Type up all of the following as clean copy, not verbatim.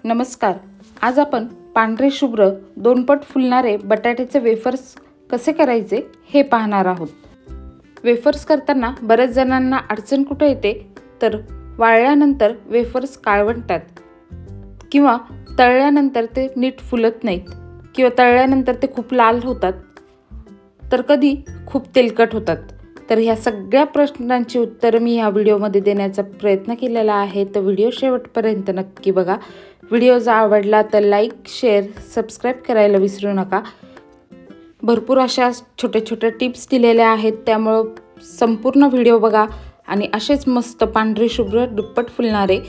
नमस्कार. आज आपण पांढरे शुभ्र दोनपट फुलणारे बटाट्याचे वेफर्स कसे करायचे हे पाहणार आहोत. वेफर्स करताना बऱ्याच जणांना अडचण कुठे येते तर वाळल्यानंतर वेफर्स काळवंटात किंवा तळल्यानंतर ते नीट फुलत नाहीत किंवा तळल्यानंतर ते खूप लाल होतात तर कधी खूप तेलकट होतात. तर ह्या सगळ्या प्रश्नांची उत्तरं मी ह्या व्हिडिओमध्ये देण्याचा प्रयत्न केलेला आहे. तर व्हिडिओ शेवटपर्यंत नक्की बघा. व्हिडिओ जर आवडला तर लाईक, शेअर, सबस्क्राईब करायला विसरू नका. भरपूर अशा छोट्या छोट्या टिप्स दिलेल्या आहेत, त्यामुळं संपूर्ण व्हिडिओ बघा आणि असेच मस्त पांढरे शुभ्र दुप्पट फुलणारे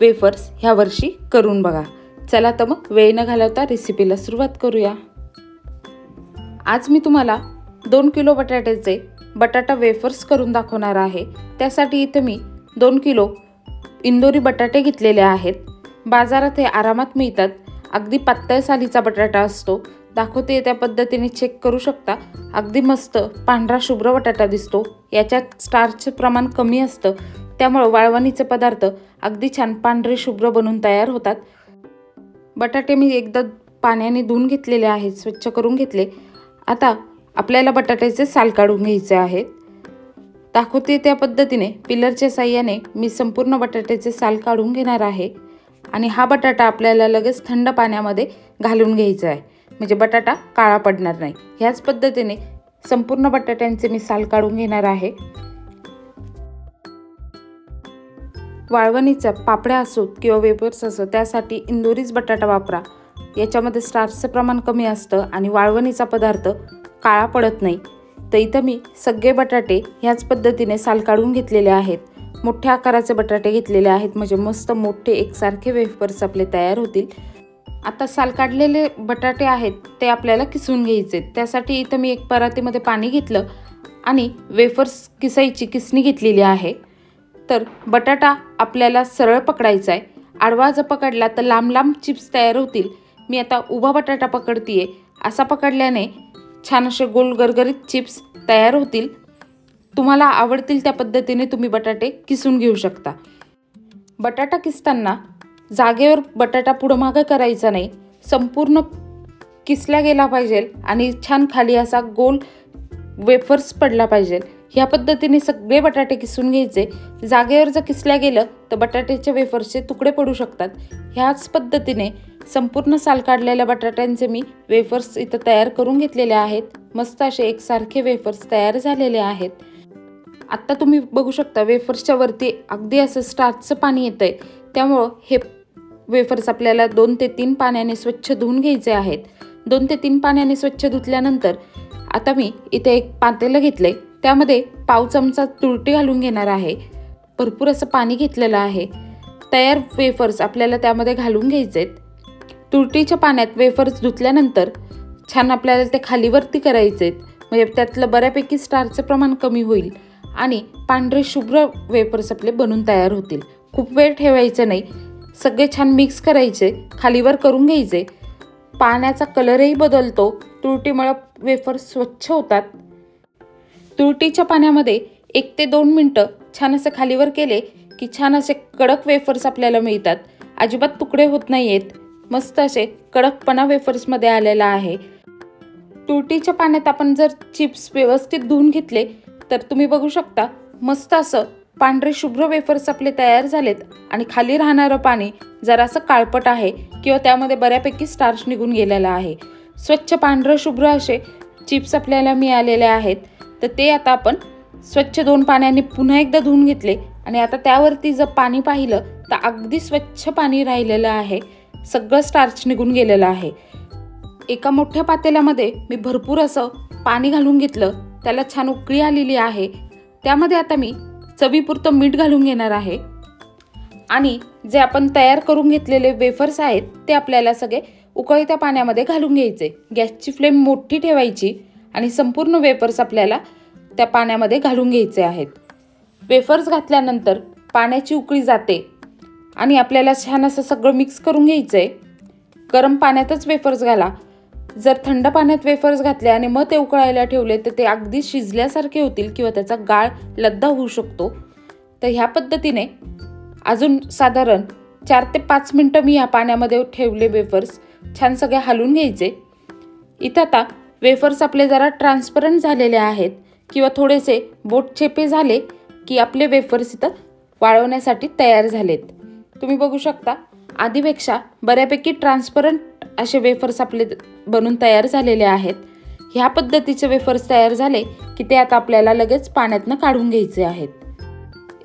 वेफर्स ह्या वर्षी करून बघा. चला तर मग वेळ न घालवता रेसिपीला सुरुवात करूया. आज मी तुम्हाला 2 किलो बटाट्याचे बटाटा वेफर्स करून दाखवणार आहे. त्यासाठी इथे मी 2 किलो इंदोरी बटाटे घेतलेले आहेत. बाजारात हे आरामात मिळतात. अगदी पातळ सालीचा बटाटा असतो. दाखवते त्या पद्धतीने चेक करू शकता. अगदी मस्त पांढरा शुभ्र बटाटा दिसतो. याच्यात स्टार्चचे प्रमाण कमी असतं, त्यामुळे वाळवणीचे पदार्थ अगदी छान पांढरे शुभ्र बनून तयार होतात. बटाटे मी एकदा पाण्याने धुवून घेतलेले आहेत, स्वच्छ करून घेतले. आता आपल्याला बटाट्याचे साल काढून घ्यायचे आहेत. दाखवते त्या पद्धतीने पिलरच्या साहाय्याने मी संपूर्ण बटाट्याचे साल काढून घेणार आहे आणि हा बटाटा आपल्याला लगेच थंड पाण्यामध्ये घालून घ्यायचा आहे, म्हणजे बटाटा काळा पडणार नाही. ह्याच पद्धतीने संपूर्ण बटाट्यांचे मी साल काढून घेणार आहे. वाळवणीचा पापड्या असोत किंवा वेफर्स असो त्यासाठी इंदोरीच बटाटा वापरा. याच्यामध्ये स्टार्चचं प्रमाण कमी असतं आणि वाळवणीचा पदार्थ काळा पडत नाही. तर इथं मी सगळे बटाटे ह्याच पद्धतीने साल काढून घेतलेले आहेत. मोठ्या आकाराचे बटाटे घेतलेले आहेत, म्हणजे मस्त मोठे एकसारखे वेफर्स आपले तयार होतील. आता साल काढलेले बटाटे आहेत ते आपल्याला किसून घ्यायचे. त्यासाठी इथं मी एक परातीमध्ये पाणी घेतलं आणि वेफर्स किसायची किसणी घेतलेली आहे. तर बटाटा आपल्याला सरळ पकडायचा आहे. आडवा जर पकडला तर लांब लांब चिप्स तयार होतील. मी आता उभा बटाटा पकडतीये. असा पकडल्याने छान असे गोल गरगरीत चिप्स तयार होतील. तुम्हाला आवडतील त्या पद्धतीने तुम्ही बटाटे किसून घेऊ शकता. बटाटा किसताना जागेवर बटाटा पुढं मागं करायचा नाही, संपूर्ण किसला गेला पाहिजे आणि छान खाली असा गोल वेफर्स पडला पाहिजे. ह्या पद्धतीने सगळे बटाटे किसून घ्यायचे. जागेवर जर किसल्या गेलं तर बटाट्याच्या वेफर्सचे तुकडे पडू शकतात. ह्याच पद्धतीने संपूर्ण साल काढलेल्या बटाट्यांचे मी वेफर्स इथं तयार करून घेतलेले आहेत. मस्त असे एकसारखे वेफर्स तयार झालेले आहेत. आत्ता तुम्ही बघू शकता वेफर्सच्या वरती अगदी असं स्टार्चचं पाणी येतंय, त्यामुळं हे वेफर्स आपल्याला 2 ते 3 पाण्याने स्वच्छ धुवून घ्यायचे आहेत. 2 ते 3 पाण्याने स्वच्छ धुतल्यानंतर आता मी इथे एक पातेलं घेतलंय. त्यामध्ये पाव चमचा तुरटी घालून घेणार आहे. भरपूर असं पाणी घेतलेलं आहे. तयार वेफर्स आपल्याला त्यामध्ये घालून घ्यायचे. तुरटीच्या पाण्यात वेफर्स धुतल्यानंतर छान आपल्याला ते खालीवरती करायचे, म्हणजे त्यातलं बऱ्यापैकी स्टार्चचं प्रमाण कमी होईल आणि पांढरे शुभ्र वेफर्स आपले बनून तयार होतील. खूप वेळ ठेवायचं नाही. सगळे छान मिक्स करायचे, खालीवर करून घ्यायचे. पाण्याचा कलरही बदलतो. तुरटीमुळे वेफर्स स्वच्छ होतात. तुरटीच्या पाण्यामध्ये 1 ते 2 मिनटं छान असं खालीवर केले की छान असे कडक वेफर्स आपल्याला मिळतात. अजिबात तुकडे होत नाही आहेत. मस्त असे कडकपणा वेफर्समध्ये आलेला आहे. तुरटीच्या पाण्यात आपण जर चिप्स व्यवस्थित धुवून घेतले तर तुम्ही बघू शकता मस्त असं पांढरे शुभ्र वेफर्स आपले तयार झालेत आणि खाली राहणारं पाणी जरासं काळपट आहे किंवा त्यामध्ये बऱ्यापैकी स्टार्च निघून गेलेला आहे. स्वच्छ पांढरं शुभ्र असे चिप्स आपल्याला मिळालेले आहेत. तर ते आता आपण स्वच्छ 2 पाण्याने पुन्हा एकदा धुवून घेतले आणि आता त्यावरती जर पाणी पाहिलं तर अगदी स्वच्छ पाणी राहिलेलं आहे. सगळं स्टार्च निघून गेलेलं आहे. एका मोठ्या पातेल्यामध्ये मी भरपूर असं पाणी घालून घेतलं. त्याला छान उकळी आलेली आहे. त्यामध्ये आता मी चवीपुरतं मीठ घालून घेणार आहे आणि जे आपण तयार करून घेतलेले वेफर्स आहेत ते आपल्याला सगळे उकळत्या पाण्यामध्ये घालून घ्यायचे. गॅसची फ्लेम मोठी ठेवायची आणि संपूर्ण वेफर्स आपल्याला त्या पाण्यामध्ये घालून घ्यायचे आहेत. वेफर्स घातल्यानंतर पाण्याची उकळी जाते आणि आपल्याला छान असं सगळं मिक्स करून घ्यायचं आहे. गरम पाण्यातच वेफर्स घाला. जर थंड पाण्यात वेफर्स घातले आणि मग ते उकळायला ठेवले तर ते अगदी शिजल्यासारखे होतील किंवा त्याचा गाळ लद्दा होऊ शकतो. तर ह्या पद्धतीने अजून साधारण 4 ते 5 मिनटं मी या पाण्यामध्ये ठेवले वेफर्स, छान सगळे हलवून घ्यायचे। इथं आता वेफर्स आपले जरा ट्रान्सपरंट झालेले आहेत किंवा थोडेसे बोट चेपे झाले की आपले वेफर्स इथं वाळवण्यासाठी तयार झालेत। तुम्ही बघू शकता आधीपेक्षा बऱ्यापैकी ट्रान्सपरंट असे वेफर्स आपले बनून तयार झालेले आहेत। ह्या पद्धतीचे वेफर्स तयार झाले की ते आता आपल्याला लगेच पाण्यातनं काढून घ्यायचे आहेत।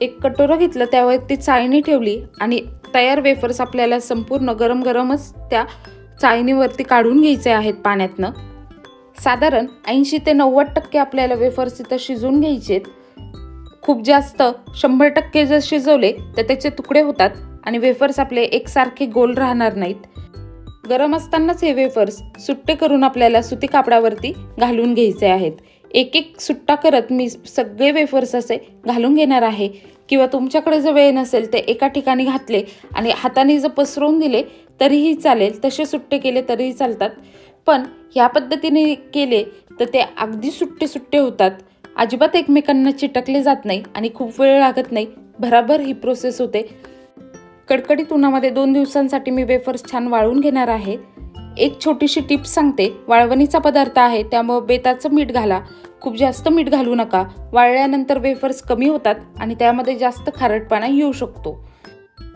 एक कटोरं घेतलं, त्यावरती चाळणी ठेवली आणि तयार वेफर्स आपल्याला संपूर्ण गरम गरमच त्या चाळणीवरती काढून घ्यायचे आहेत पाण्यातनं। साधारण 80 ते 90% आपल्याला वेफर्स इथं शिजवून घ्यायचेत। खूप जास्त 100% जर शिजवले तर त्याचे तुकडे होतात आणि वेफर्स आपले एकसारखे गोल राहणार नाहीत। गरम असतानाच हे वेफर्स सुट्टे करून आपल्याला सुती कापडावरती घालून घ्यायचे आहेत। एक एक सुट्टा करत मी सगळे वेफर्स असे घालून घेणार आहे, किंवा तुमच्याकडे जर वेळ नसेल ते एका ठिकाणी घातले आणि हाताने जर पसरवून दिले तरीही चालेल, तसे सुट्टे केले तरीही चालतात। पण ह्या पद्धतीने केले तर ते अगदी सुट्टे सुट्टे होतात, अजिबात एकमेकांना चिटकले जात नाही आणि खूप वेळ लागत नाही, बराबर ही प्रोसेस होते। कडकडीत उन्हामध्ये 2 दिवसांसाठी मी वेफर्स छान वाळवून घेणार आहे। एक छोटीशी टिप्स सांगते, वाळवणीचा पदार्थ आहे त्यामुळे बेताचं मीठ घाला, खूप जास्त मीठ घालू नका। वाळल्यानंतर वेफर्स कमी होतात आणि त्यामध्ये जास्त खारटपणा येऊ शकतो।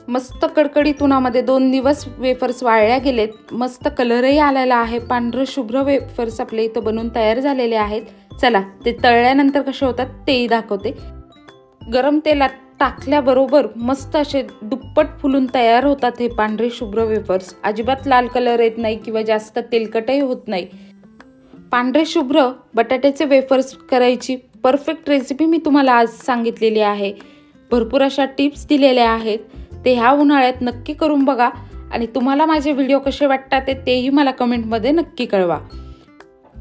मस्त कडकडीत उन्हामध्ये 2 दिवस वेफर्स वाळल्या गेलेत, मस्त कलरही आलेला आहे, पांढरं शुभ्र वेफर्स आपले इथं बनून तयार झालेले आहेत। चला ते तळल्यानंतर कसे होतात तेही दाखवते। गरम तेलात टाकल्याबरोबर मस्त असे दुप्पट फुलून तयार होतात हे पांढरे शुभ्र वेफर्स। अजिबात लाल कलर येत नाही किंवा जास्त तेलकटही होत नाही। पांढरे शुभ्र बटाट्याचे वेफर्स करायची परफेक्ट रेसिपी मी तुम्हाला आज सांगितलेली आहे। भरपूर अशा टिप्स दिलेल्या आहेत, ते ह्या उन्हाळ्यात नक्की करून बघा आणि तुम्हाला माझे व्हिडिओ कसे वाटतात तेही मला कमेंटमध्ये नक्की कळवा।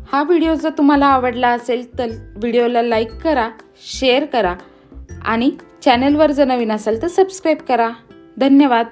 हा व्हिडिओ जर तुम्हाला आवडला असेल तर व्हिडिओला लाईक करा, शेअर करा आणि चॅनलवर जर नवीन असाल तर सबस्क्राईब करा। धन्यवाद।